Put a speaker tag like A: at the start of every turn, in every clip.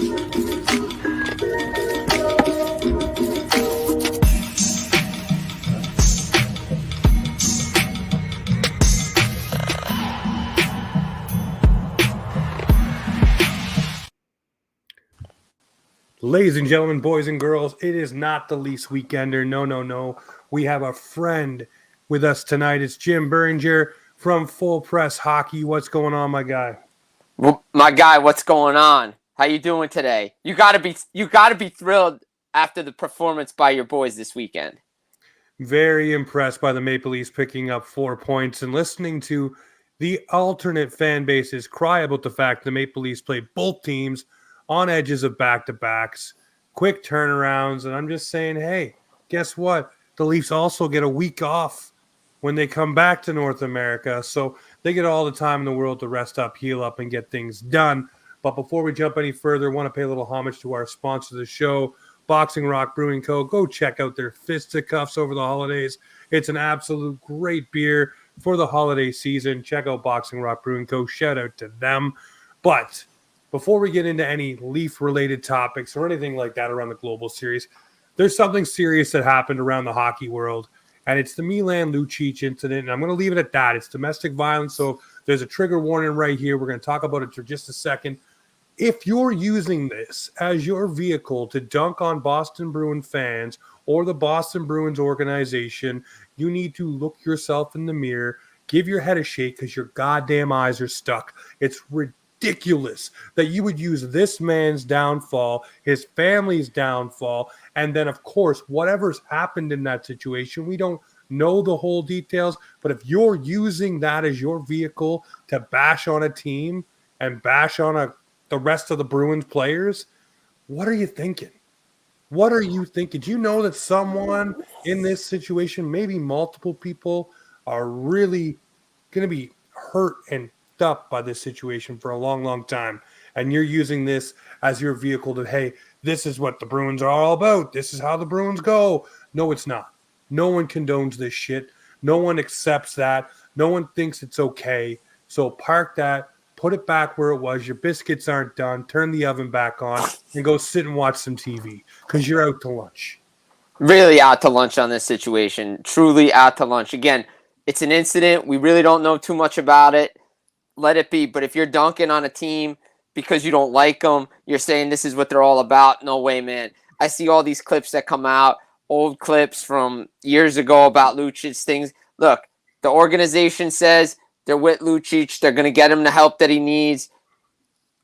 A: Ladies and gentlemen, boys and girls, it is not the Leafs Weekender. No. We have a friend with us tonight. It's Jim Biringer from Full Press Hockey. What's going on, my guy?
B: Well, my guy, what's going on? How you doing today? You gotta be thrilled after the performance by your boys this weekend.
A: Very impressed by the Maple Leafs picking up 4 points and listening to the alternate fan bases cry about the fact the Maple Leafs played both teams on edges of back-to-backs, quick turnarounds, and I'm just saying, hey, guess what? The Leafs also get a week off when they come back to North America, so they get all the time in the world to rest up, heal up, and get things done. But before we jump any further, I want to pay a little homage to our sponsor of the show, Boxing Rock Brewing Co. Go check out their fisticuffs over the holidays. It's an absolute great beer for the holiday season. Check out Boxing Rock Brewing Co. Shout out to them. But before we get into any Leaf-related topics or anything like that around the Global Series, there's something serious that happened around the hockey world, and it's the Milan Lucic incident, and I'm going to leave it at that. It's domestic violence, so there's a trigger warning right here. We're going to talk about it for just a second. If you're using this as your vehicle to dunk on Boston Bruins fans or the Boston Bruins organization, you need to look yourself in the mirror, give your head a shake because your goddamn eyes are stuck. It's ridiculous that you would use this man's downfall, his family's downfall, and then, of course, whatever's happened in that situation. We don't know the whole details, but if you're using that as your vehicle to bash on a team and bash on the rest of the Bruins players, what are you thinking? What are you thinking? Do you know that someone in this situation, maybe multiple people, are really going to be hurt and up by this situation for a long, long time, and you're using this as your vehicle to, hey, this is what the Bruins are all about. This is how the Bruins go. No, it's not. No one condones this shit. No one accepts that. No one thinks it's okay. So park that, put it back where it was. Your biscuits aren't done. Turn the oven back on and go sit and watch some TV because you're out to lunch.
B: Really out to lunch on this situation. Truly out to lunch. Again, it's an incident. We really don't know too much about it. Let it be. But if you're dunking on a team because you don't like them, you're saying this is what they're all about. No way, man. I see all these clips that come out, old clips from years ago about Lucic's things. Look, the organization says they're with Lucic. They're going to get him the help that he needs.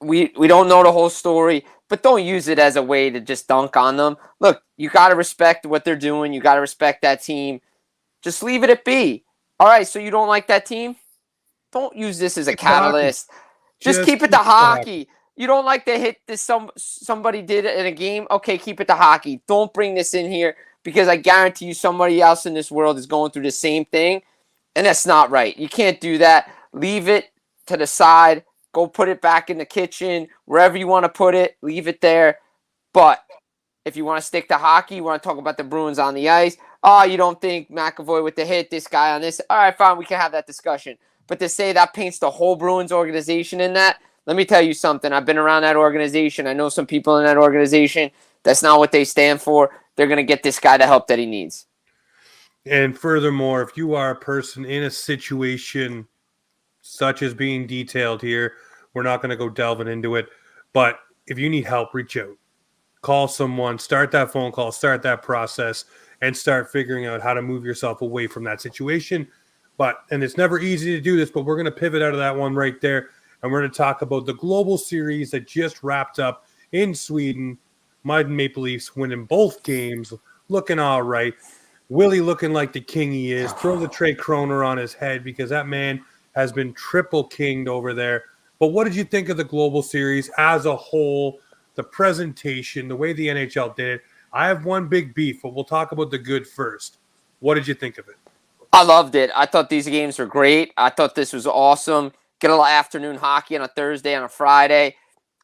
B: We don't know the whole story, but don't use it as a way to just dunk on them. Look, you got to respect what they're doing. You got to respect that team. Just leave it at be. All right, so you don't like that team? Don't use this as a catalyst. Just keep it to hockey. You don't like the hit that somebody did in a game? Okay, keep it to hockey. Don't bring this in here because I guarantee you somebody else in this world is going through the same thing, and that's not right. You can't do that. Leave it to the side. Go put it back in the kitchen, wherever you want to put it. Leave it there. But if you want to stick to hockey, you want to talk about the Bruins on the ice. Oh, you don't think McAvoy with the hit, this guy on this. All right, fine, we can have that discussion. But to say that paints the whole Bruins organization in that, let me tell you something. I've been around that organization. I know some people in that organization. That's not what they stand for. They're going to get this guy the help that he needs.
A: And furthermore, if you are a person in a situation such as being detailed here, we're not going to go delving into it. But if you need help, reach out. Call someone. Start that phone call. Start that process. And start figuring out how to move yourself away from that situation. And it's never easy to do this, but we're going to pivot out of that one right there. And we're going to talk about the Global Series that just wrapped up in Sweden. My Maple Leafs winning both games, looking all right. Willie looking like the king he is. Throw the Trey Kroner on his head because that man has been triple kinged over there. But what did you think of the Global Series as a whole, the presentation, the way the NHL did it? I have one big beef, but we'll talk about the good first. What did you think of it?
B: I loved it. I thought these games were great. I thought this was awesome. Get a little afternoon hockey on a Thursday, on a Friday.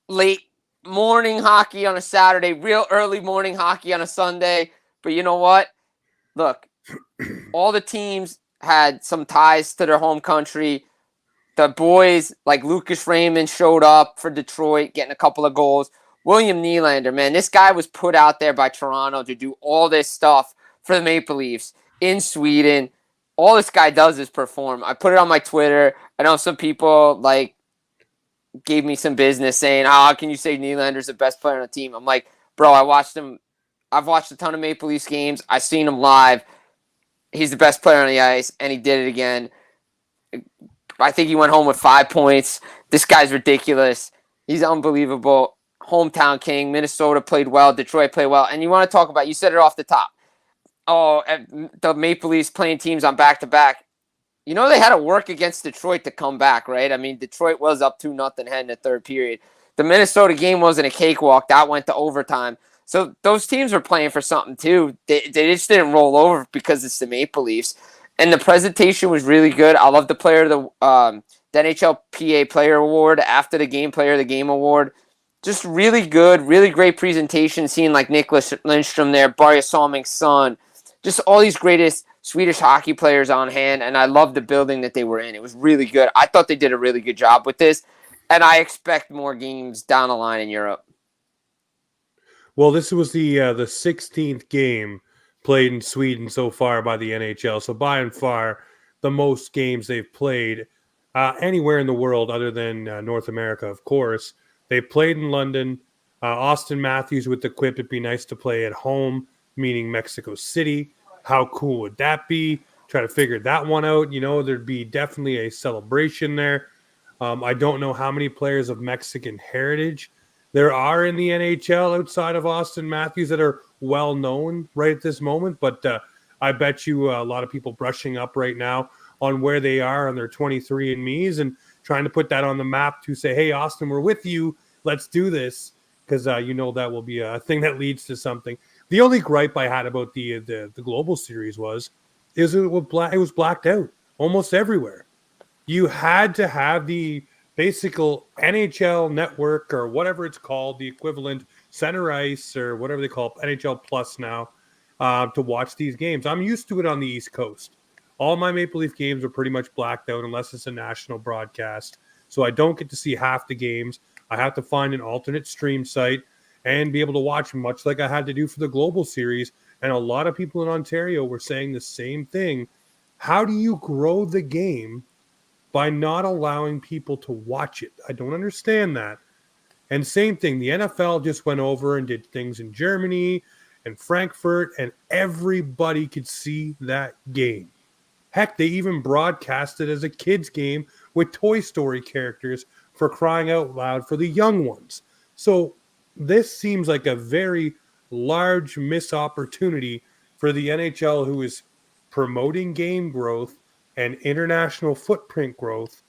B: Late morning hockey on a Saturday. Real early morning hockey on a Sunday. But you know what? Look, all the teams had some ties to their home country. The boys, like Lucas Raymond, showed up for Detroit, getting a couple of goals. William Nylander, man, this guy was put out there by Toronto to do all this stuff for the Maple Leafs in Sweden. All this guy does is perform. I put it on my Twitter. I know some people like gave me some business saying, how can you say Nylander's the best player on the team? I'm like, bro, I watched him. I've watched a ton of Maple Leafs games. I've seen him live. He's the best player on the ice, and he did it again. I think he went home with 5 points. This guy's ridiculous. He's unbelievable. Hometown king. Minnesota played well. Detroit played well. And you want to talk about, you said it off the top. Oh, the Maple Leafs playing teams on back-to-back. You know, they had to work against Detroit to come back, right? I mean, Detroit was up 2-0 heading the third period. The Minnesota game wasn't a cakewalk. That went to overtime. So those teams were playing for something, too. They just didn't roll over because it's the Maple Leafs. And the presentation was really good. I love the player of the NHLPA Player Award after the game, Player of the Game Award. Just really good, really great presentation, seeing like Nicholas Lindstrom there, Börje Salming's son. Just all these greatest Swedish hockey players on hand, and I love the building that they were in. It was really good. I thought they did a really good job with this, and I expect more games down the line in Europe.
A: Well, this was the 16th game played in Sweden so far by the NHL, so by and far the most games they've played anywhere in the world other than North America, of course. They played in London. Austin Matthews with the quip, it'd be nice to play at home, meaning Mexico City. How cool would that be? Try to figure that one out. You know, there'd be definitely a celebration there. I don't know how many players of Mexican heritage there are in the NHL outside of Austin Matthews that are well known right at this moment, but I bet you a lot of people brushing up right now on where they are on their 23andMe's and trying to put that on the map to say, hey, Austin, we're with you. Let's do this, because you know that will be a thing that leads to something. The only gripe I had about the Global Series is it was blacked out almost everywhere. You had to have the basic NHL network or whatever it's called, the equivalent center ice or whatever they call it, NHL Plus now, to watch these games. I'm used to it on the East Coast. All my Maple Leaf games are pretty much blacked out unless it's a national broadcast. So I don't get to see half the games. I have to find an alternate stream site and be able to watch, much like I had to do for the Global Series. And a lot of people in Ontario were saying the same thing. How do you grow the game by not allowing people to watch it? I don't understand that. And same thing, the NFL just went over and did things in Germany and Frankfurt, and everybody could see that game. Heck, they even broadcast it as a kid's game with Toy Story characters, for crying out loud, for the young ones. So this seems like a very large missed opportunity for the NHL, who is promoting game growth and international footprint growth,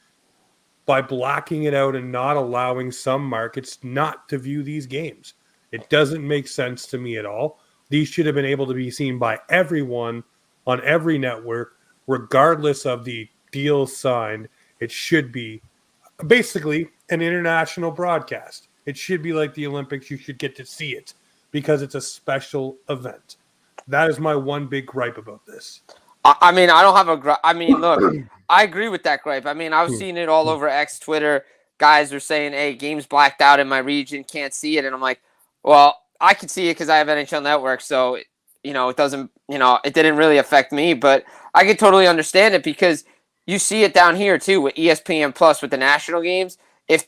A: by blocking it out and not allowing some markets not to view these games. It doesn't make sense to me at all. These should have been able to be seen by everyone on every network, regardless of the deal signed. It should be basically an international broadcast. It should be like the Olympics. You should get to see it because it's a special event. That is my one big gripe about this.
B: I mean, I don't have a gripe. I mean, look, I agree with that gripe. I mean, I was seeing it all over X, Twitter. Guys are saying, hey, game's blacked out in my region, can't see it. And I'm like, well, I can see it because I have NHL Network. So, you know, it doesn't, you know, it didn't really affect me. But I could totally understand it because you see it down here, too, with ESPN Plus with the national games. If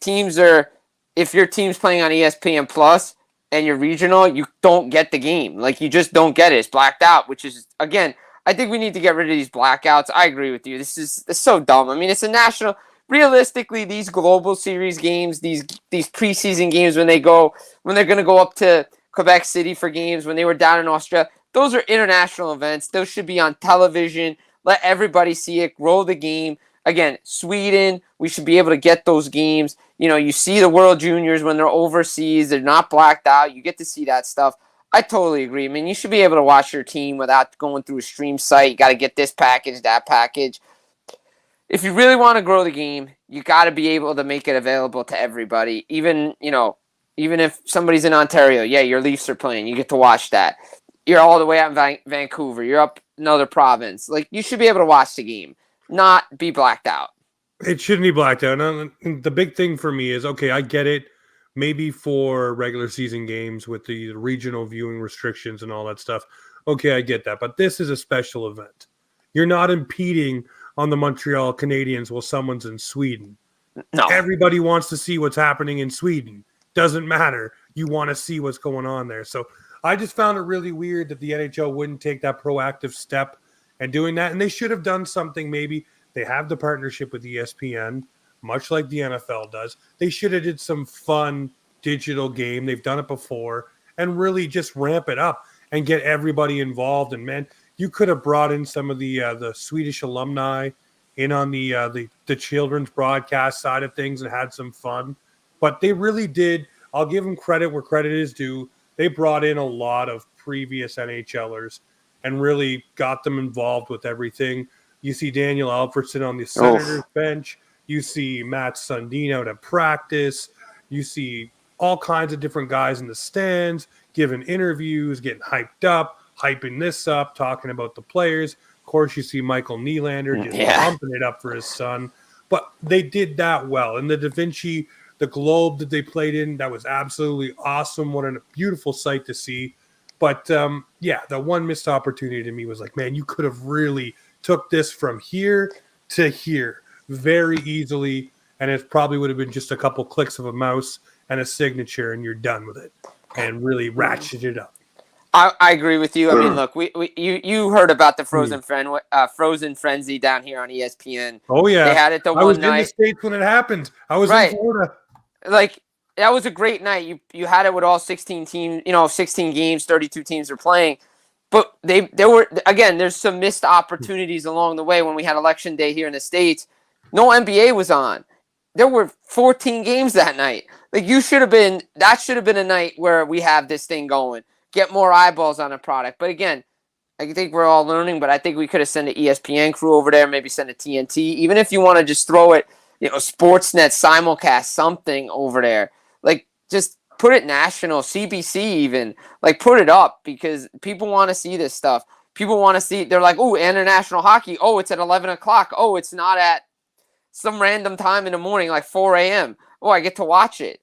B: your team's playing on ESPN Plus and you're regional, you don't get the game. Like, you just don't get it. It's blacked out, which is, again, I think we need to get rid of these blackouts. I agree with you. It's so dumb. I mean, it's a national. Realistically, these Global Series games, these preseason games, when they're going to go up to Quebec City for games, when they were down in Australia, those are international events. Those should be on television. Let everybody see it. Grow the game. Again, Sweden, we should be able to get those games. You know, you see the World Juniors when they're overseas. They're not blacked out. You get to see that stuff. I totally agree. I mean, you should be able to watch your team without going through a stream site. You got to get this package, that package. If you really want to grow the game, you got to be able to make it available to everybody. Even if somebody's in Ontario, yeah, your Leafs are playing. You get to watch that. You're all the way out in Vancouver. You're up another province. Like, you should be able to watch the game, not be blacked out.
A: It shouldn't be blacked out. And the big thing for me is, okay, I get it. maybe for regular season games with the regional viewing restrictions and all that stuff. Okay, I get that. But this is a special event. You're not impeding on the Montreal Canadiens while someone's in Sweden.
B: No.
A: Everybody wants to see what's happening in Sweden. Doesn't matter. You want to see what's going on there. So I just found it really weird that the NHL wouldn't take that proactive step and doing that. And they should have done something maybe. They have the partnership with ESPN, much like the NFL does. They should have did some fun digital game. They've done it before and really just ramp it up and get everybody involved. And, man, you could have brought in some of the Swedish alumni in on the children's broadcast side of things and had some fun. But they really did. I'll give them credit where credit is due. They brought in a lot of previous NHLers and really got them involved with everything. You see Daniel Alfredson on the Senators bench. You see Matt Sundin out at practice. You see all kinds of different guys in the stands giving interviews, getting hyped up, hyping this up, talking about the players. Of course, you see Michael Nylander just pumping it up for his son. But they did that well. And the Da Vinci, the Globe that they played in, that was absolutely awesome. What a beautiful sight to see. But, the one missed opportunity to me was like, man, you could have really took this from here to here very easily, and it probably would have been just a couple clicks of a mouse and a signature, and you're done with it, and really ratchet it up.
B: I agree with you. I mean, look, you heard about the Frozen Frenzy down here on ESPN.
A: Oh yeah,
B: they had it the one night. I
A: was in the States when it happened. I was in Florida.
B: Like, that was a great night. You had it with all 16 teams. 16 games, 32 teams are playing. But there were, again, there's some missed opportunities along the way when we had election day here in the States. No NBA was on. There were 14 games that night. Like, that should have been a night where we have this thing going. Get more eyeballs on a product. But again, I think we're all learning, but I think we could have sent an ESPN crew over there, maybe send a TNT. Even if you want to just throw it, Sportsnet, simulcast, something over there. Like, just put it national, CBC even. Like, put it up because people want to see this stuff. People want to see, they're like, oh, international hockey. Oh, it's at 11 o'clock. Oh, it's not at some random time in the morning, like 4 a.m. Oh, I get to watch it.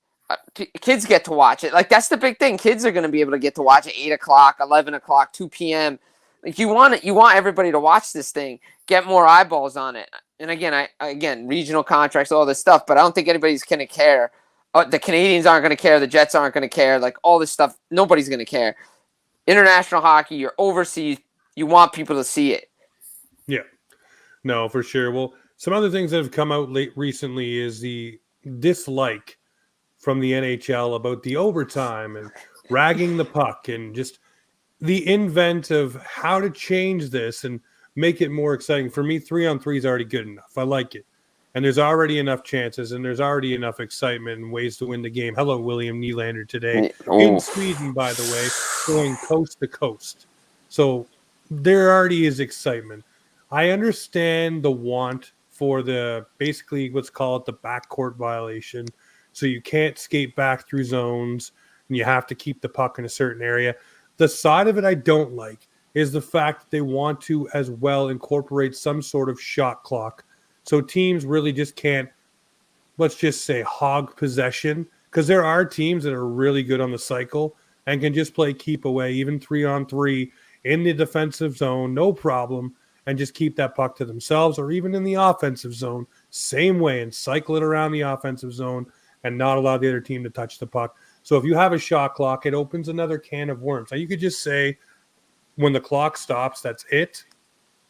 B: Kids get to watch it. Like, that's the big thing. Kids are going to be able to get to watch it 8 o'clock, 11 o'clock, 2 p.m. Like, you want everybody to watch this thing, get more eyeballs on it. And again, regional contracts, all this stuff, but I don't think anybody's going to care. The Canadians aren't going to care. The Jets aren't going to care. Like, all this stuff, nobody's going to care. International hockey, you're overseas, you want people to see it.
A: Yeah. No, for sure. Well, some other things that have come out recently is the dislike from the NHL about the overtime and ragging the puck and just the invent of how to change this and make it more exciting. For me, 3-on-3 is already good enough. I like it. And there's already enough chances and there's already enough excitement and ways to win the game. Hello, William Nylander today in Sweden, by the way, going coast to coast. So there already is excitement. I understand the want for basically what's called the backcourt violation. So you can't skate back through zones and you have to keep the puck in a certain area. The side of it I don't like is the fact that they want to as well incorporate some sort of shot clock. So teams really just can't, let's just say, hog possession, because there are teams that are really good on the cycle and can just play keep away, even 3-on-3 in the defensive zone, no problem, and just keep that puck to themselves, or even in the offensive zone, same way, and cycle it around the offensive zone and not allow the other team to touch the puck. So if you have a shot clock, it opens another can of worms. Now, you could just say when the clock stops, that's it.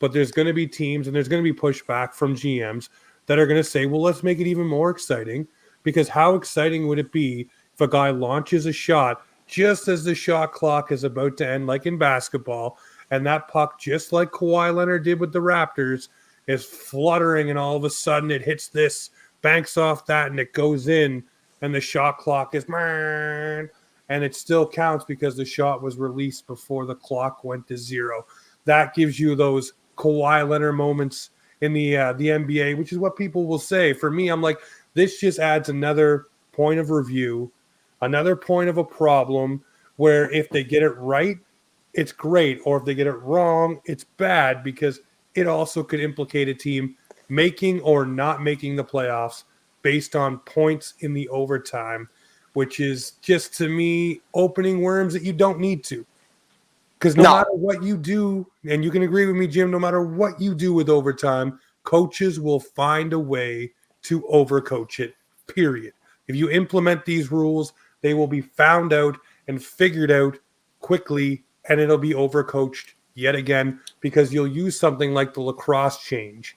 A: But there's going to be teams and there's going to be pushback from GMs that are going to say, well, let's make it even more exciting, because how exciting would it be if a guy launches a shot just as the shot clock is about to end, like in basketball, and that puck, just like Kawhi Leonard did with the Raptors, is fluttering and all of a sudden it hits this, banks off that, and it goes in, and the shot clock is, and it still counts because the shot was released before the clock went to zero. That gives you those Kawhi Leonard moments in the NBA, which is what people will say. For me, I'm like, this just adds another point of review, another point of a problem, where if they get it right, it's great, or if they get it wrong, it's bad, because it also could implicate a team making or not making the playoffs based on points in the overtime, which is just, to me, opening worms that you don't need to. Because no matter what you do, and you can agree with me, Jim, no matter what you do with overtime, coaches will find a way to overcoach it, period. If you implement these rules, they will be found out and figured out quickly, and it'll be overcoached yet again because you'll use something like the lacrosse change.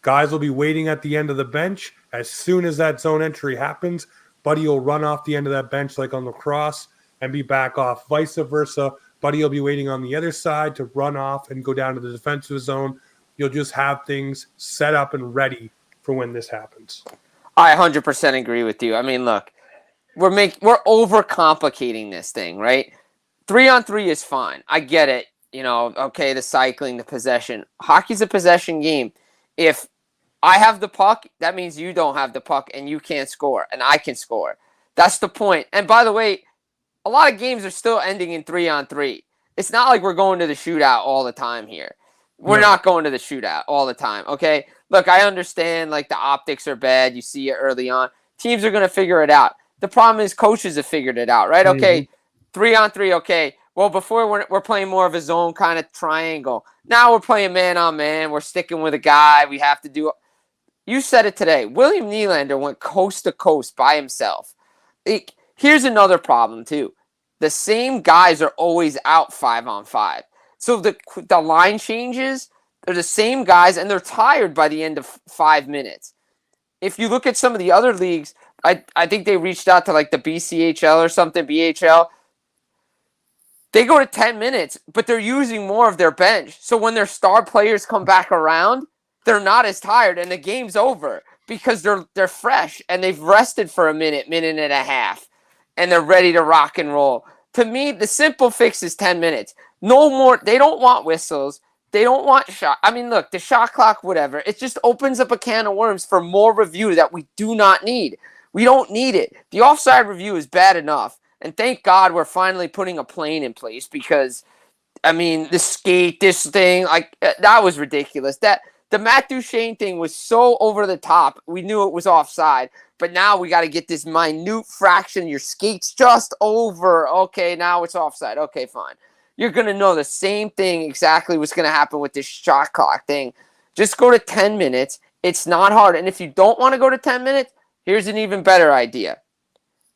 A: Guys will be waiting at the end of the bench. As soon as that zone entry happens, Buddy will run off the end of that bench like on lacrosse and be back off. Vice versa, Buddy will be waiting on the other side to run off and go down to the defensive zone. You'll just have things set up and ready for when this happens.
B: I 100% agree with you. I mean, look, we're overcomplicating this thing, right? 3-on-3 is fine. I get it. You know, okay, the cycling, the possession. Hockey's a possession game. If I have the puck, that means you don't have the puck and you can't score and I can score. That's the point. And by the way, a lot of games are still ending in 3-on-3. It's not like we're going to the shootout all the time here. We're not going to the shootout all the time, okay? Look, I understand, like, the optics are bad. You see it early on. Teams are going to figure it out. The problem is coaches have figured it out, right? Okay, 3-on-3, okay. Well, before we're playing more of a zone kind of triangle. Now we're playing man-on-man. We're sticking with a guy. We have to do – you said it today. William Nylander went coast to coast by himself. Here's another problem, too. The same guys are always out 5-on-5. So the line changes, they're the same guys, and they're tired by the end of 5 minutes. If you look at some of the other leagues, I think they reached out to like the BCHL or something, BHL. They go to 10 minutes, but they're using more of their bench. So when their star players come back around, they're not as tired, and the game's over because they're fresh, and they've rested for a minute and a half, and they're ready to rock and roll. To me, the simple fix is 10 minutes. No more. They don't want whistles. They don't want shot. I mean, look, the shot clock, whatever. It just opens up a can of worms for more review that we do not need. We don't need it. The offside review is bad enough. And thank God we're finally putting a plane in place because, I mean, the skate, this thing, like, that was ridiculous. The Matt Duchene thing was so over the top. We knew it was offside. But now we got to get this minute fraction. Your skate's just over. Okay, now it's offside. Okay, fine. You're going to know the same thing exactly what's going to happen with this shot clock thing. Just go to 10 minutes. It's not hard. And if you don't want to go to 10 minutes, here's an even better idea.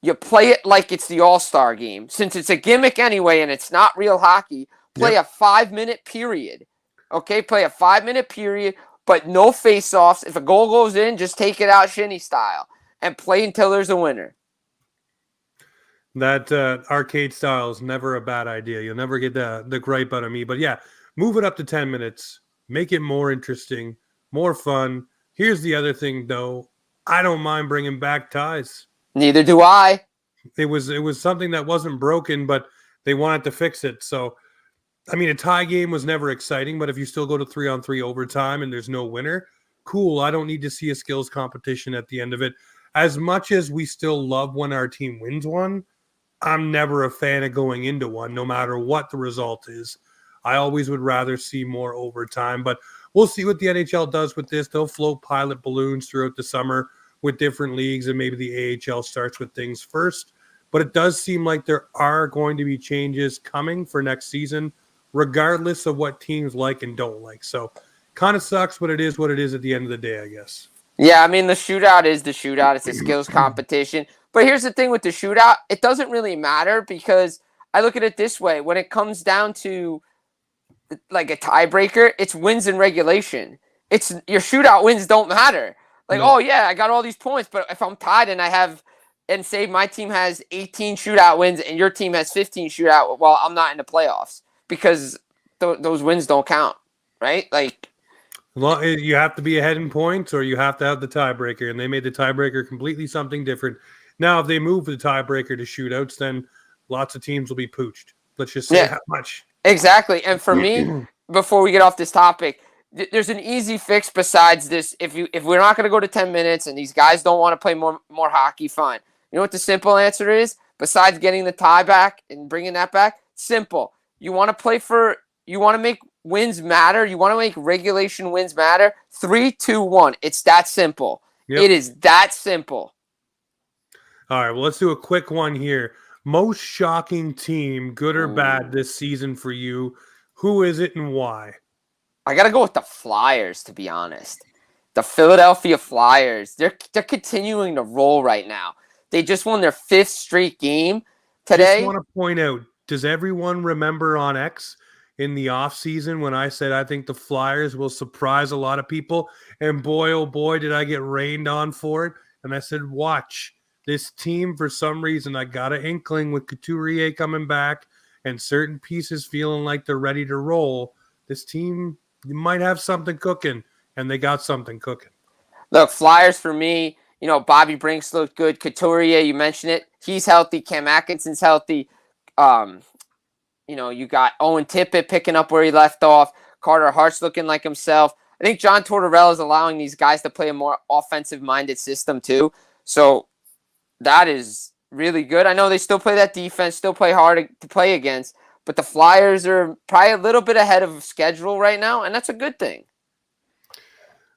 B: You play it like it's the All-Star game. Since it's a gimmick anyway and it's not real hockey, play a 5-minute period. Okay, play a 5-minute period, but no face-offs. If a goal goes in, just take it out shinny style and play until there's a winner.
A: That arcade style is never a bad idea. You'll never get the gripe out of me. But yeah, move it up to 10 minutes. Make it more interesting, more fun. Here's the other thing, though. I don't mind bringing back ties.
B: Neither do I.
A: It was something that wasn't broken, but they wanted to fix it. So, I mean, a tie game was never exciting, but if you still go to 3-on-3 overtime and there's no winner, cool. I don't need to see a skills competition at the end of it. As much as we still love when our team wins one, I'm never a fan of going into one, no matter what the result is. I always would rather see more overtime, but we'll see what the NHL does with this. They'll float pilot balloons throughout the summer with different leagues, and maybe the AHL starts with things first. But it does seem like there are going to be changes coming for next season, regardless of what teams like and don't like. So kind of sucks, but it is what it is at the end of the day, I guess.
B: Yeah, I mean, the shootout is the shootout. It's a skills competition. But here's the thing with the shootout. It doesn't really matter because I look at it this way. When it comes down to like a tiebreaker, it's wins in regulation. It's your shootout wins don't matter. Like, oh, yeah, I got all these points. But if I'm tied and say my team has 18 shootout wins and your team has 15 shootout, well, I'm not in the playoffs because those wins don't count, right? Like,
A: you have to be ahead in points or you have to have the tiebreaker, and they made the tiebreaker completely something different. Now, if they move the tiebreaker to shootouts, then lots of teams will be pooched. Let's just say how much.
B: Exactly. And for me, before we get off this topic, there's an easy fix besides this. If we're not going to go to 10 minutes and these guys don't want to play more hockey, fine. You know what the simple answer is? Besides getting the tie back and bringing that back, simple. You want to make wins matter. You want to make regulation wins matter. 3, 2, 1. It's that simple. Yep. It is that simple.
A: All right, well, let's do a quick one here. Most shocking team, good or bad,
B: Ooh.
A: this season for you? Who is it and why?
B: I got to go with the Flyers, to be honest. The Philadelphia Flyers, they're continuing to roll right now. They just won their 5th straight game
A: Just
B: today.
A: want to point out, does everyone remember on X in the offseason when I said I think the Flyers will surprise a lot of people? And boy, oh boy, did I get rained on for it. And I said, watch. This team, for some reason, I got an inkling with Couturier coming back and certain pieces feeling like they're ready to roll. This team, you might have something cooking, and they got something cooking.
B: Look, Flyers for me, Bobby Brinks looked good. Couturier, you mentioned it. He's healthy. Cam Atkinson's healthy. You got Owen Tippett picking up where he left off. Carter Hart's looking like himself. I think John Tortorella is allowing these guys to play a more offensive-minded system too. So that is really good. I know they still play that defense, still play hard to play against, but the Flyers are probably a little bit ahead of schedule right now, and that's a good thing.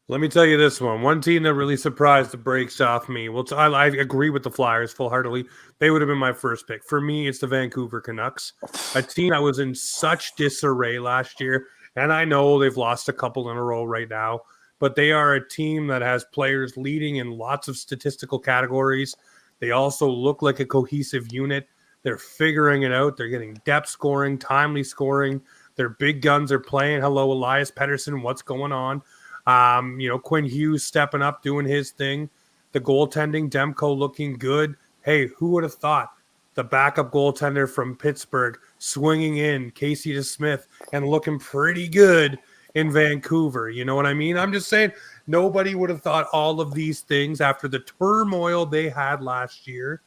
A: Let me tell you this one. One team that really surprised the brakes off me. Well, I agree with the Flyers full-heartedly. They would have been my first pick. For me, it's the Vancouver Canucks, a team that was in such disarray last year. And I know they've lost a couple in a row right now, but they are a team that has players leading in lots of statistical categories. They also look like a cohesive unit. They're figuring it out. They're getting depth scoring, timely scoring. Their big guns are playing. Hello, Elias Pettersson. What's going on? Quinn Hughes stepping up, doing his thing. The goaltending, Demko looking good. Hey, who would have thought the backup goaltender from Pittsburgh swinging in, Casey DeSmith, and looking pretty good in Vancouver? You know what I mean? I'm just saying nobody would have thought all of these things after the turmoil they had last year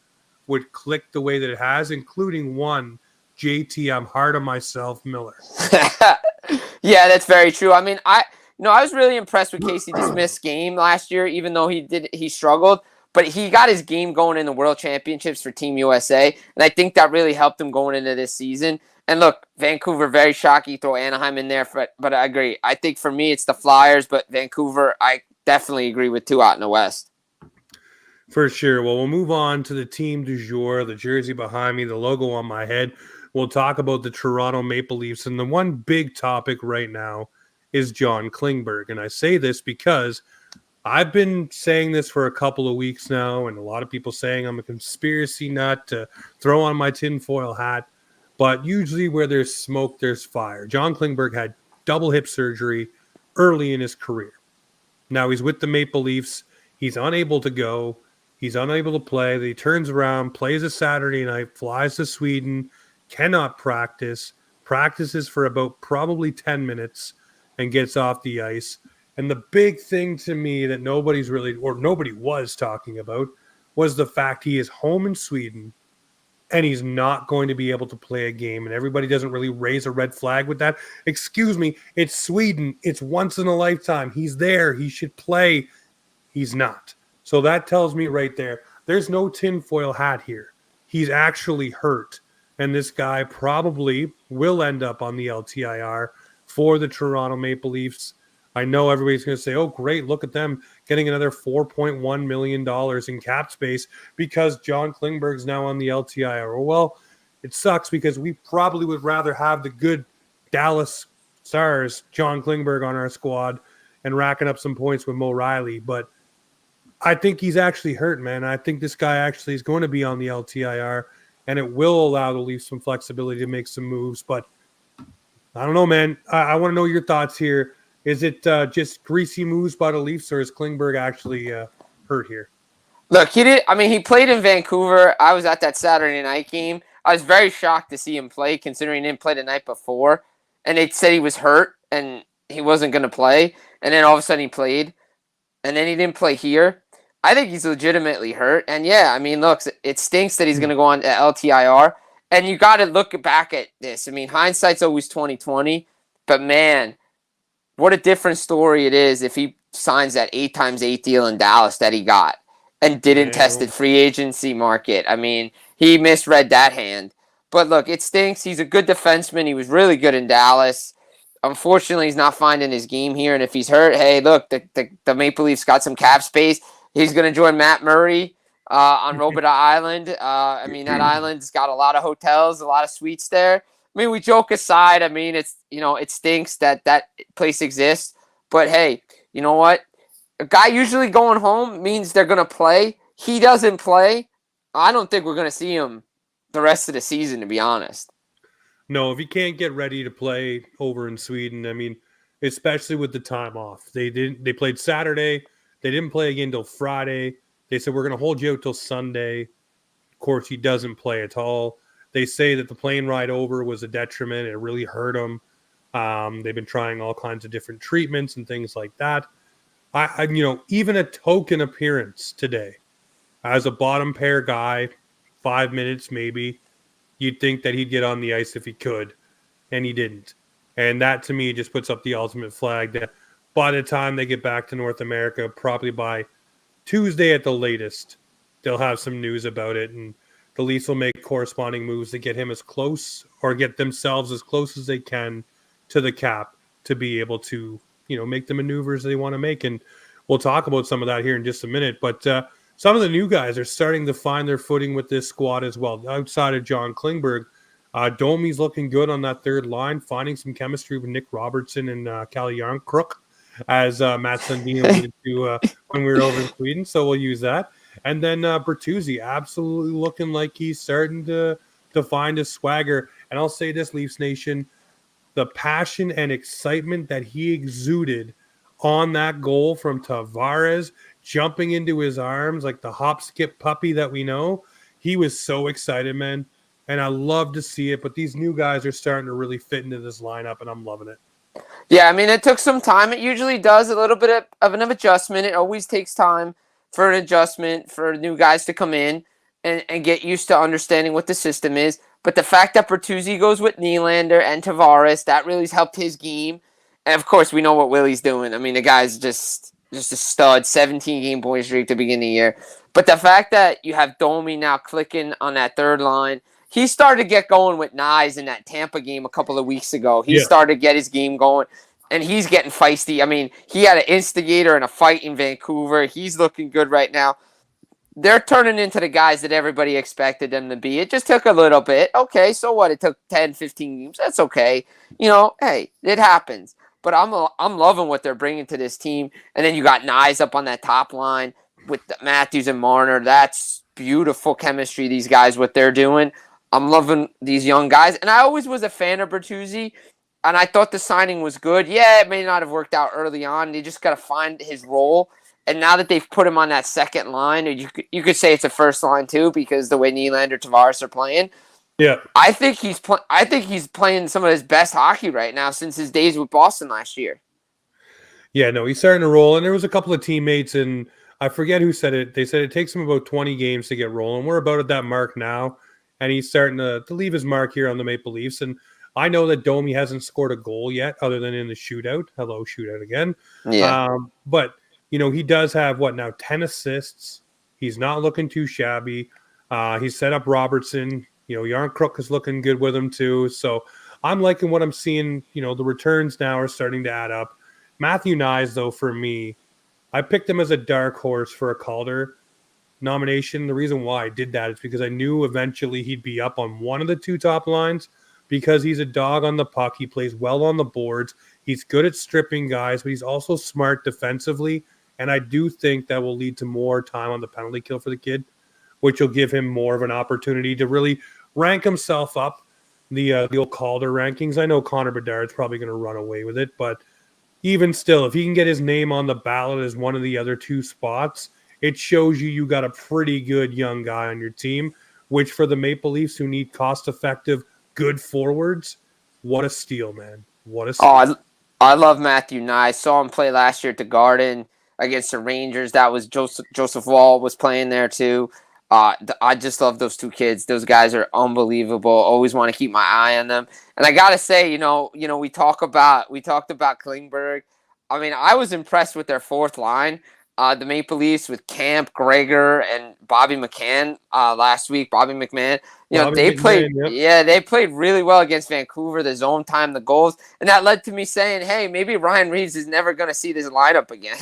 A: would click the way that it has, including one, JT, I'm hard on myself, Miller.
B: Yeah, that's very true. I mean, I was really impressed with Casey DeSmith's game last year, even though he struggled. But he got his game going in the World Championships for Team USA, and I think that really helped him going into this season. And look, Vancouver, very shocking. You throw Anaheim in there, but I agree. I think for me, it's the Flyers, but Vancouver, I definitely agree with two out in the West.
A: For sure. Well, we'll move on to the team du jour, the jersey behind me, the logo on my head. We'll talk about the Toronto Maple Leafs. And the one big topic right now is John Klingberg. And I say this because I've been saying this for a couple of weeks now, and a lot of people saying I'm a conspiracy nut to throw on my tinfoil hat. But usually where there's smoke, there's fire. John Klingberg had double hip surgery early in his career. Now he's with the Maple Leafs. He's unable to go. He's unable to play. He turns around, plays a Saturday night, flies to Sweden, cannot practice, practices for about probably 10 minutes, and gets off the ice. And the big thing to me that nobody was talking about was the fact he is home in Sweden and he's not going to be able to play a game. And everybody doesn't really raise a red flag with that. Excuse me, it's Sweden. It's once in a lifetime. He's there. He should play. He's not. So that tells me right there, there's no tinfoil hat here. He's actually hurt. And this guy probably will end up on the LTIR for the Toronto Maple Leafs. I know everybody's going to say, oh, great, look at them getting another $4.1 million in cap space because John Klingberg's now on the LTIR. Well, it sucks because we probably would rather have the good Dallas Stars, John Klingberg, on our squad and racking up some points with Mo Riley. But I think he's actually hurt, man. I think this guy actually is going to be on the LTIR, and it will allow the Leafs some flexibility to make some moves. But I don't know, man. I want to know your thoughts here. Is it just greasy moves by the Leafs, or is Klingberg actually hurt here?
B: Look, he played in Vancouver. I was at that Saturday night game. I was very shocked to see him play, considering he didn't play the night before. And they said he was hurt and he wasn't going to play. And then all of a sudden he played. And then he didn't play here. I think he's legitimately hurt. And yeah, I mean, look, it stinks that he's going to go on to LTIR. And you got to look back at this. I mean, hindsight's always 20/20. But man, what a different story it is if he signs that 8x8 deal in Dallas that he got and didn't test the free agency market. I mean, he misread that hand. But look, it stinks. He's a good defenseman. He was really good in Dallas. Unfortunately, he's not finding his game here. And if he's hurt, hey, look, the Maple Leafs got some cap space. He's going to join Matt Murray on Robida Island. I mean, that island's got a lot of hotels, a lot of suites there. I mean, we joke aside. I mean, it's, it stinks that that place exists. But hey, you know what? A guy usually going home means they're going to play. He doesn't play. I don't think we're going to see him the rest of the season, to be honest.
A: No, if he can't get ready to play over in Sweden, I mean, especially with the time off. They played Saturday. They didn't play again till Friday. They said, we're going to hold you out till Sunday. Of course, he doesn't play at all. They say that the plane ride over was a detriment. It really hurt him. They've been trying all kinds of different treatments and things like that. Even a token appearance today as a bottom pair guy, 5 minutes maybe, you'd think that he'd get on the ice if he could, and he didn't. And that, to me, just puts up the ultimate flag that by the time they get back to North America, probably by Tuesday at the latest, they'll have some news about it, and the Leafs will make corresponding moves to get him as close or get themselves as close as they can to the cap to be able to, make the maneuvers they want to make. And we'll talk about some of that here in just a minute. But some of the new guys are starting to find their footing with this squad as well. Outside of John Klingberg, Domi's looking good on that third line, finding some chemistry with Nick Robertson and Kalle Järnkrok, as Matt Sundin alluded to when we were over in Sweden. So we'll use that. And then Bertuzzi, absolutely looking like he's starting to find his swagger. And I'll say this, Leafs Nation, the passion and excitement that he exuded on that goal from Tavares, jumping into his arms like the hop, skip puppy that we know. He was so excited, man. And I love to see it. But these new guys are starting to really fit into this lineup, and I'm loving it.
B: Yeah, I mean, it took some time. It usually does a little bit of an adjustment. It always takes time for an adjustment, for new guys to come in and get used to understanding what the system is. But the fact that Bertuzzi goes with Nylander and Tavares, that really's helped his game. And, of course, we know what Willie's doing. I mean, the guy's just a stud, 17-game point streak to begin the year. But the fact that you have Domi now clicking on that third line, he started to get going with Nyes in that Tampa game a couple of weeks ago. He started to get his game going, and he's getting feisty. I mean, he had an instigator and a fight in Vancouver. He's looking good right now. They're turning into the guys that everybody expected them to be. It just took a little bit. Okay, so what? It took 10, 15 games. That's okay. Hey, it happens. But I'm loving what they're bringing to this team. And then you got Nyes up on that top line with Matthews and Marner. That's beautiful chemistry, these guys, what they're doing. I'm loving these young guys. And I always was a fan of Bertuzzi, and I thought the signing was good. Yeah, it may not have worked out early on. They just got to find his role. And now that they've put him on that second line, you could say it's a first line too, because the way Nylander, Tavares are playing.
A: Yeah,
B: I think he's playing some of his best hockey right now since his days with Boston last year.
A: Yeah, no, he's starting to roll. And there was a couple of teammates, and I forget who said it. They said it takes him about 20 games to get rolling. We're about at that mark now, and he's starting to leave his mark here on the Maple Leafs. And I know that Domi hasn't scored a goal yet other than in the shootout. Hello, shootout again.
B: Yeah.
A: But, he does have, 10 assists. He's not looking too shabby. He's set up Robertson. Järnkrok is looking good with him too. So I'm liking what I'm seeing. The returns now are starting to add up. Matthew Nyes, though, for me, I picked him as a dark horse for a Calder nomination. The reason why I did that is because I knew eventually he'd be up on one of the two top lines because he's a dog on the puck. He plays well on the boards. He's good at stripping guys, but he's also smart defensively. And I do think that will lead to more time on the penalty kill for the kid, which will give him more of an opportunity to really rank himself up the old Calder rankings. I know Connor Bedard's probably going to run away with it, but even still, if he can get his name on the ballot as one of the other two spots, it shows you got a pretty good young guy on your team, which for the Maple Leafs who need cost-effective, good forwards, what a steal, man. What a steal.
B: Oh, I love Matthew Nyes. Saw him play last year at the Garden against the Rangers. That was Joseph Wall was playing there too. I just love those two kids. Those guys are unbelievable. Always want to keep my eye on them. And I gotta say, we talked about Klinberg. I mean, I was impressed with their fourth line. The Maple Leafs with Camp, Gregor, and Bobby McCann last week. Bobby McMahon. They played really well against Vancouver. The zone time, the goals, and that led to me saying, "Hey, maybe Ryan Reeves is never going to see this lineup again."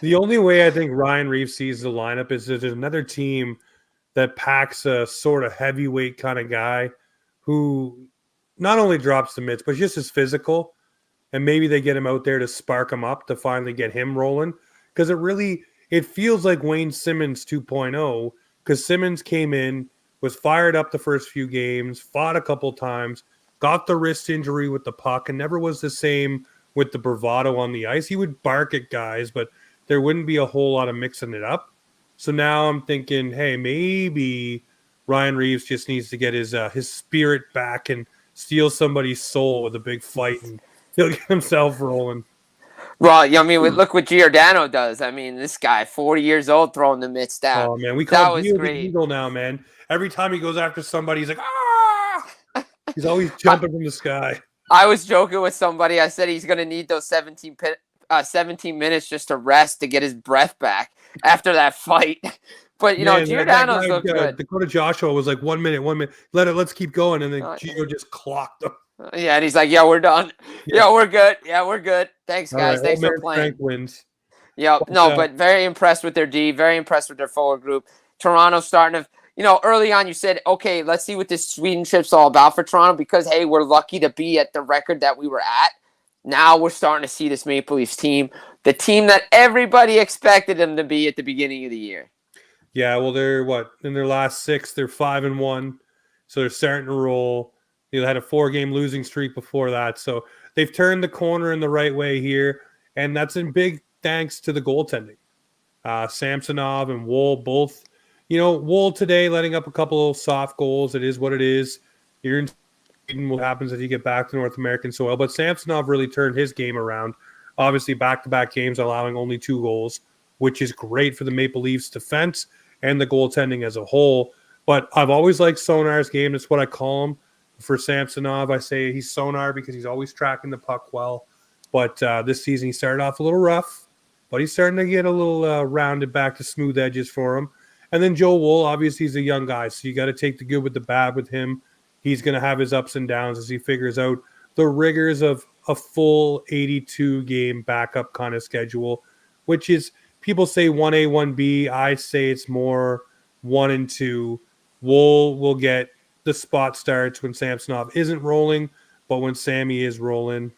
A: The only way I think Ryan Reeves sees the lineup is that there's another team that packs a sort of heavyweight kind of guy who not only drops the mitts, but just is physical. And maybe they get him out there to spark him up to finally get him rolling. Because it feels like Wayne Simmons 2.0, because Simmons came in, was fired up the first few games, fought a couple times, got the wrist injury with the puck, and never was the same with the bravado on the ice. He would bark at guys, but there wouldn't be a whole lot of mixing it up. So now I'm thinking, hey, maybe Ryan Reeves just needs to get his spirit back and steal somebody's soul with a big fight, and he'll get himself rolling.
B: Well, I mean, look what Giordano does. I mean, this guy, 40 years old, throwing the mitts down.
A: Oh, man, we call him Gio the Eagle now, man. Every time he goes after somebody, he's like, ah! He's always jumping from the sky.
B: I was joking with somebody. I said he's going to need those 17 minutes just to rest to get his breath back after that fight. But, Giordano's looked good.
A: Dakota Joshua was like, 1 minute. Let's keep going. And then Gio just clocked him.
B: Yeah, and he's like, yeah, we're done. Yeah, we're good. Yeah, we're good. Thanks, guys. Thanks for playing.
A: Frank wins.
B: Yeah, but very impressed with their D, very impressed with their forward group. Toronto starting to, early on you said, okay, let's see what this Sweden trip's all about for Toronto because, hey, we're lucky to be at the record that we were at. Now we're starting to see this Maple Leafs team, the team that everybody expected them to be at the beginning of the year.
A: Yeah, well, they're in their last 6, they're 5-1, so they're starting to roll. They had a 4-game losing streak before that, so they've turned the corner in the right way here, and that's in big thanks to the goaltending. Samsonov and Woll both, Woll today letting up a couple of soft goals. It is what it is. You're in Sweden. What happens if you get back to North American soil? But Samsonov really turned his game around. Obviously, back-to-back games allowing only 2 goals, which is great for the Maple Leafs defense and the goaltending as a whole. But I've always liked Sonar's game. That's what I call him. For Samsonov, I say he's sonar because he's always tracking the puck well. But this season he started off a little rough, but he's starting to get a little rounded back to smooth edges for him. And then Joe Woll, obviously he's a young guy, so you got to take the good with the bad with him. He's going to have his ups and downs as he figures out the rigors of a full 82-game backup kind of schedule, which is, people say 1A, 1B. I say it's more 1 and 2. Woll will get the spot starts when Samsonov isn't rolling, but when Sammy is rolling,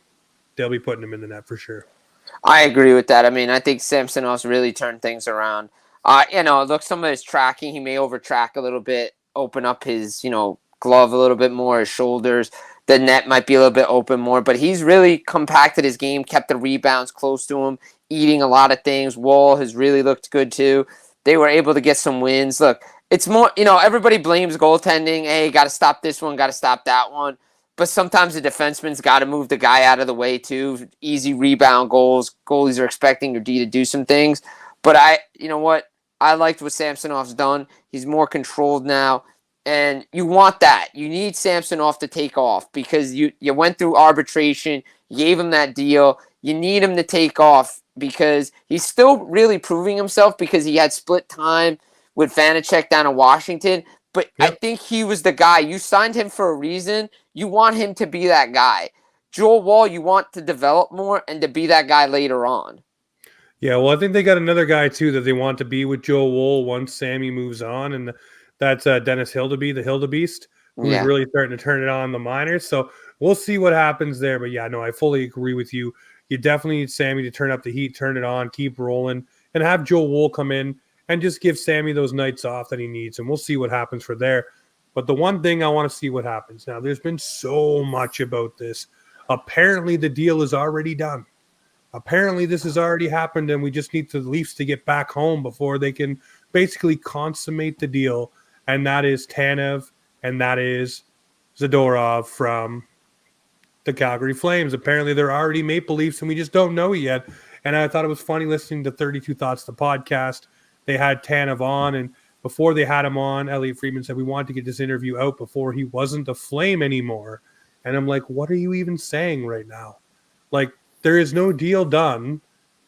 A: they'll be putting him in the net for sure.
B: I agree with that. I mean, I think Samsonov's really turned things around. Look, some of his tracking, he may over-track a little bit, open up his, glove a little bit more, his shoulders. The net might be a little bit open more, but he's really compacted his game, kept the rebounds close to him, eating a lot of things. Woll has really looked good too. They were able to get some wins. Look, it's more, everybody blames goaltending. Hey, got to stop this one, got to stop that one. But sometimes the defenseman's got to move the guy out of the way too. Easy rebound goals. Goalies are expecting your D to do some things. But I liked what Samsonov's done. He's more controlled now. And you want that. You need Samsonov to take off because you went through arbitration. You gave him that deal. You need him to take off because he's still really proving himself because he had split time with Vanacek down in Washington. But yep. I think he was the guy. You signed him for a reason. You want him to be that guy. Joel Woll, you want to develop more and to be that guy later on.
A: Yeah, well, I think they got another guy, too, that they want to be with Joel Woll once Sammy moves on, and that's Dennis Hildeby, the Hildebeest, who's really starting to turn it on in the minors. So we'll see what happens there. But, yeah, no, I fully agree with you. You definitely need Sammy to turn up the heat, turn it on, keep rolling, and have Joel Woll come in and just give Sammy those nights off that he needs, and we'll see what happens for there. But the one thing I want to see what happens. Now, there's been so much about this. Apparently, the deal is already done. Apparently, this has already happened, and we just need the Leafs to get back home before they can basically consummate the deal, and that is Tanev, and that is Zadorov from the Calgary Flames. Apparently, they're already Maple Leafs, and we just don't know it yet. And I thought it was funny listening to 32 Thoughts, the podcast. They had Tanev on, and before they had him on, Elliot Friedman said, we wanted to get this interview out before he wasn't a Flame anymore. And I'm like, what are you even saying right now? Like, there is no deal done.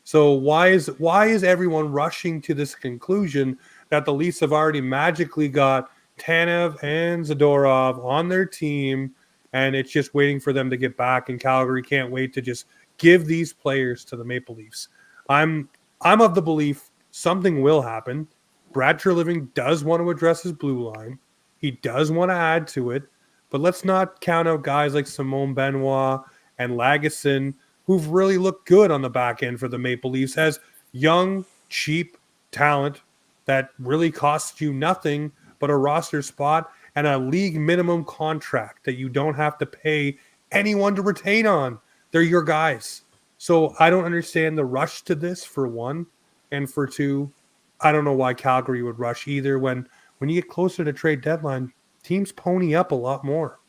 A: So why is everyone rushing to this conclusion that the Leafs have already magically got Tanev and Zadorov on their team, and it's just waiting for them to get back, and Calgary can't wait to just give these players to the Maple Leafs? I'm I'm of the belief something will happen. Brad Treliving does want to address his blue line. He does want to add to it. But let's not count out guys like Simone Benoit and Lagesson, who've really looked good on the back end for the Maple Leafs as young, cheap talent that really costs you nothing but a roster spot and a league minimum contract that you don't have to pay anyone to retain on. They're your guys. So I don't understand the rush to this, for one. And for two, I don't know why Calgary would rush either. When you get closer to trade deadline, teams pony up a lot more.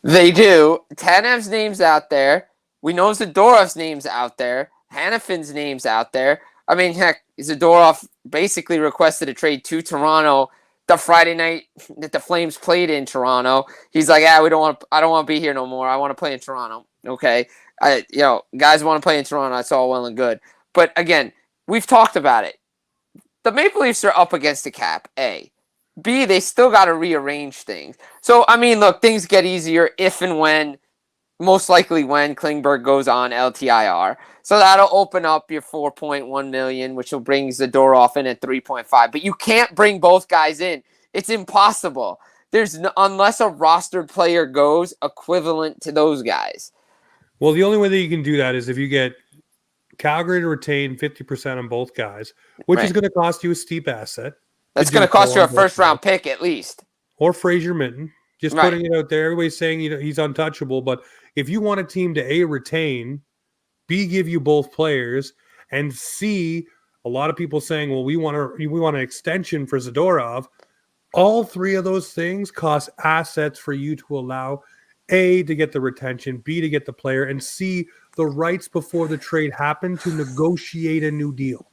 B: They do. Tanev's name's out there. We know Zadorov's name's out there. Hannafin's name's out there. I mean, heck, Zadorov basically requested a trade to Toronto the Friday night that the Flames played in Toronto. He's like, I don't want to be here no more. I want to play in Toronto. Okay. Guys want to play in Toronto. That's all well and good. But again, we've talked about it. The Maple Leafs are up against the cap, A. B, they still got to rearrange things. So, I mean, look, things get easier if and when, most likely when Klinberg goes on LTIR. So that'll open up your $4.1 million, which will bring Zadorov in at 3.5. But you can't bring both guys in. It's impossible. Unless a rostered player goes equivalent to those guys.
A: Well, the only way that you can do that is if you get Calgary to retain 50% on both guys, which is going to cost you a steep asset.
B: That's going to cost you a first-round pick at least.
A: Or Fraser Minton. Just putting it out there. Everybody's saying he's untouchable. But if you want a team to A, retain, B, give you both players, and C, a lot of people saying, well, we want an extension for Zadorov. All three of those things cost assets for you to allow A, to get the retention, B, to get the player, and C, the rights before the trade happen to negotiate a new deal.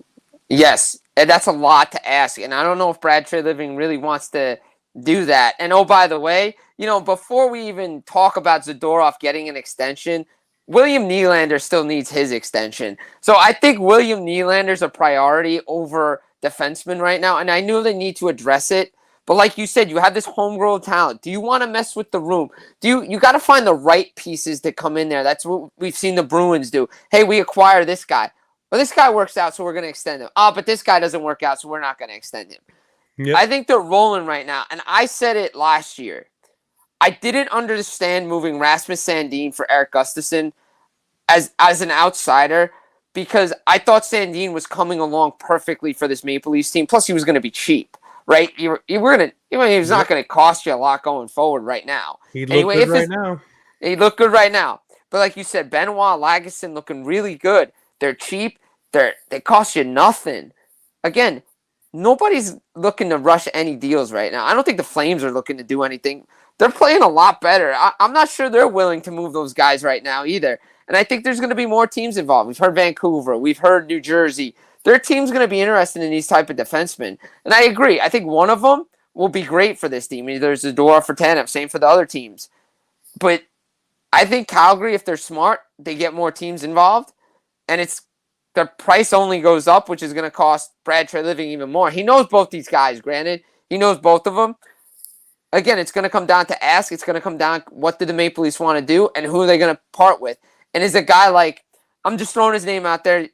B: Yes, and that's a lot to ask. And I don't know if Brad Treliving really wants to do that. And oh, by the way, before we even talk about Zadorov getting an extension, William Nylander still needs his extension. So I think William Nylander's a priority over defensemen right now. And I know they need to address it. But like you said, you have this homegrown talent. Do you want to mess with the room? You got to find the right pieces to come in there. That's what we've seen the Bruins do. Hey, we acquire this guy. Well, this guy works out, so we're going to extend him. Oh, but this guy doesn't work out, so we're not going to extend him. Yep. I think they're rolling right now. And I said it last year. I didn't understand moving Rasmus Sandin for Eric Gustafsson as an outsider because I thought Sandin was coming along perfectly for this Maple Leafs team. Plus, he was going to be cheap, right? He was not going to cost you a lot going forward right now.
A: He looked good right now.
B: He looked good right now. But like you said, Benoit, Lagesson looking really good. They're cheap. They cost you nothing. Again, nobody's looking to rush any deals right now. I don't think the Flames are looking to do anything. They're playing a lot better. I'm not sure they're willing to move those guys right now either. And I think there's going to be more teams involved. We've heard Vancouver. We've heard New Jersey. Their team's going to be interested in these type of defensemen. And I agree. I think one of them will be great for this team. Either Zadorov or Tanev. Same for the other teams. But I think Calgary, if they're smart, they get more teams involved. And the price only goes up, which is going to cost Brad Treliving even more. He knows both these guys, granted. He knows both of them. Again, it's going to come down to ask. It's going to come down what did the Maple Leafs want to do and who are they going to part with. And is a guy like, I'm just throwing his name out there,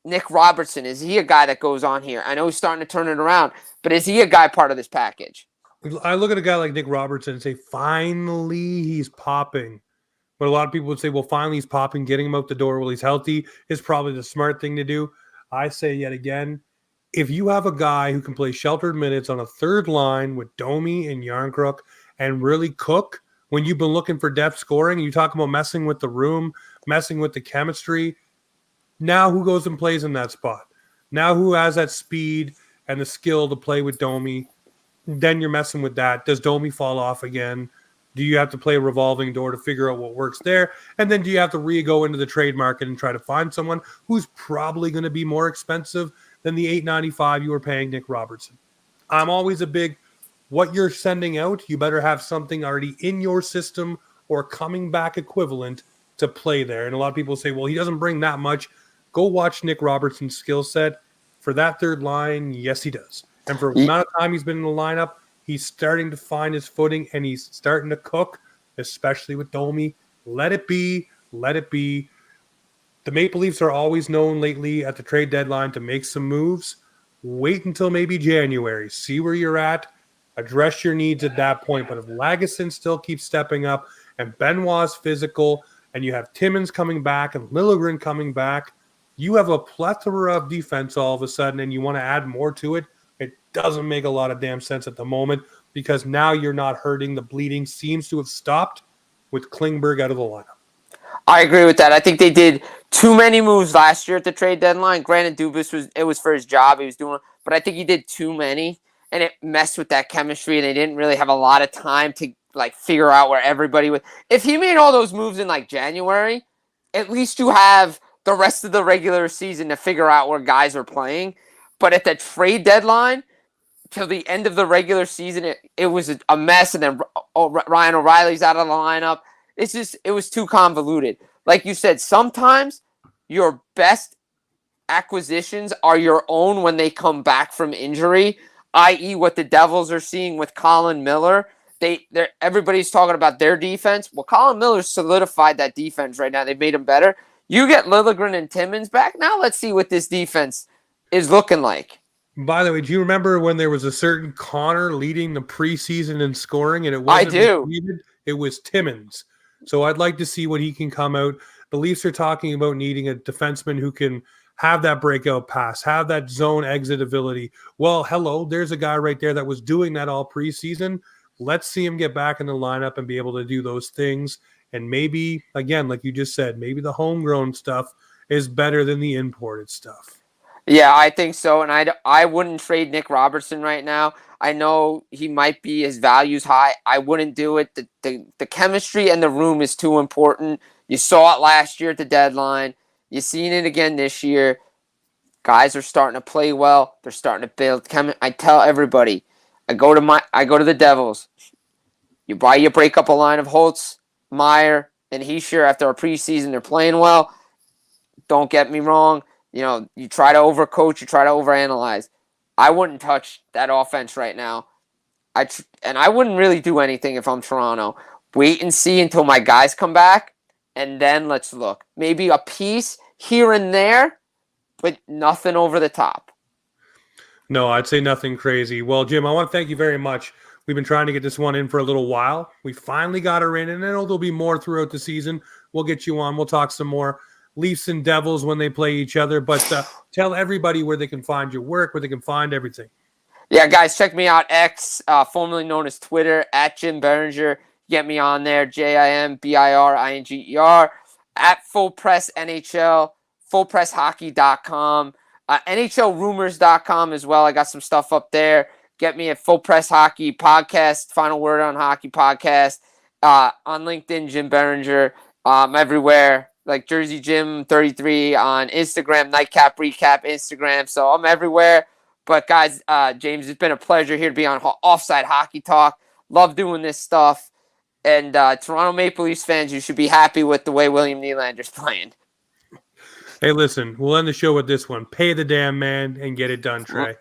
B: Nick Robertson, is he a guy that goes on here? I know he's starting to turn it around, but is he a guy part of this package?
A: I look at a guy like Nick Robertson and say, finally he's popping. But a lot of people would say, well, finally he's popping, getting him out the door while he's healthy is probably the smart thing to do. I say yet again, if you have a guy who can play sheltered minutes on a third line with Domi and Yarncrook and really cook when you've been looking for depth scoring, you talk about messing with the room, messing with the chemistry, now who goes and plays in that spot? Now who has that speed and the skill to play with Domi? Then you're messing with that. Does Domi fall off again? Do you have to play a revolving door to figure out what works there? And then do you have to go into the trade market and try to find someone who's probably going to be more expensive than the $8.95 you were paying Nick Robertson? I'm always a big, what you're sending out, you better have something already in your system or coming back equivalent to play there. And a lot of people say, well, he doesn't bring that much. Go watch Nick Robertson's skill set. For that third line, yes, he does. And for the amount of time he's been in the lineup, he's starting to find his footing, and he's starting to cook, especially with Domi. Let it be. Let it be. The Maple Leafs are always known lately at the trade deadline to make some moves. Wait until maybe January. See where you're at. Address your needs at that point. But if Lagesson still keeps stepping up and Benoit's physical and you have Timmins coming back and Liljegren coming back, you have a plethora of defense all of a sudden and you want to add more to it. It doesn't make a lot of damn sense at the moment because now you're not hurting. The bleeding seems to have stopped with Klingberg out of the lineup.
B: I agree with that. I think they did too many moves last year at the trade deadline. Granted, Dubas was for his job. He was doing, but I think he did too many, and it messed with that chemistry. And they didn't really have a lot of time to like figure out where everybody was. If he made all those moves in like January, at least you have the rest of the regular season to figure out where guys are playing. But at the trade deadline, till the end of the regular season, it was a mess. And then Ryan O'Reilly's out of the lineup. It was too convoluted. Like you said, sometimes your best acquisitions are your own when they come back from injury, i.e. what the Devils are seeing with Colin Miller. Everybody's talking about their defense. Well, Colin Miller solidified that defense right now. They've made him better. You get Liljegren and Timmins back. Now let's see what this defense is looking like.
A: By the way, do you remember when there was a certain Connor leading the preseason in scoring and it wasn't needed? It was Timmins. So I'd like to see what he can come out. The Leafs are talking about needing a defenseman who can have that breakout pass, have that zone exit ability. Well, hello, there's a guy right there that was doing that all preseason. Let's see him get back in the lineup and be able to do those things. And maybe, again, like you just said, maybe the homegrown stuff is better than the imported stuff.
B: Yeah, I think so. And I wouldn't trade Nick Robertson right now. I know he might be, his value's high. I wouldn't do it. The chemistry and the room is too important. You saw it last year at the deadline. You've seen it again this year. Guys are starting to play well. They're starting to build. I tell everybody, I go to the Devils. You break up a line of Holtz, Meyer, and Heischer after a preseason. They're playing well. Don't get me wrong. You try to overcoach. You try to overanalyze. I wouldn't touch that offense right now. I wouldn't really do anything if I'm Toronto. Wait and see until my guys come back, and then let's look. Maybe a piece here and there, but nothing over the top.
A: No, I'd say nothing crazy. Well, Jim, I want to thank you very much. We've been trying to get this one in for a little while. We finally got her in, and I know there'll be more throughout the season. We'll get you on. We'll talk some more Leafs and Devils when they play each other. But tell everybody where they can find your work, where they can find everything.
B: Yeah, guys, check me out. X, formerly known as Twitter, at Jim Biringer. Get me on there, JimBiringer, at Full Press NHL, fullpresshockey.com, NHLrumors.com as well. I got some stuff up there. Get me at Full Press Hockey Podcast, Final Word on Hockey Podcast, on LinkedIn, Jim Biringer. I'm everywhere, like Jersey Jim 33 on Instagram, Nightcap Recap Instagram. So I'm everywhere. But guys, James, it's been a pleasure here to be on Offside Hockey Talk. Love doing this stuff. And Toronto Maple Leafs fans, you should be happy with the way William Nylander's playing.
A: Hey, listen, we'll end the show with this one. Pay the damn man and get it done, Trey.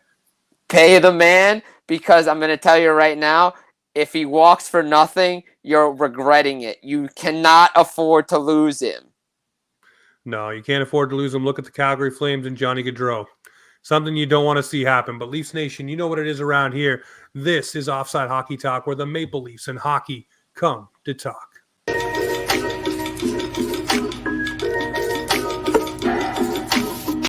B: Pay the man, because I'm going to tell you right now, if he walks for nothing, you're regretting it. You cannot afford to lose him.
A: No, you can't afford to lose him. Look at the Calgary Flames and Johnny Gaudreau. Something you don't want to see happen. But Leafs Nation, you know what it is around here. This is Offside Hockey Talk, where the Maple Leafs and hockey come to talk.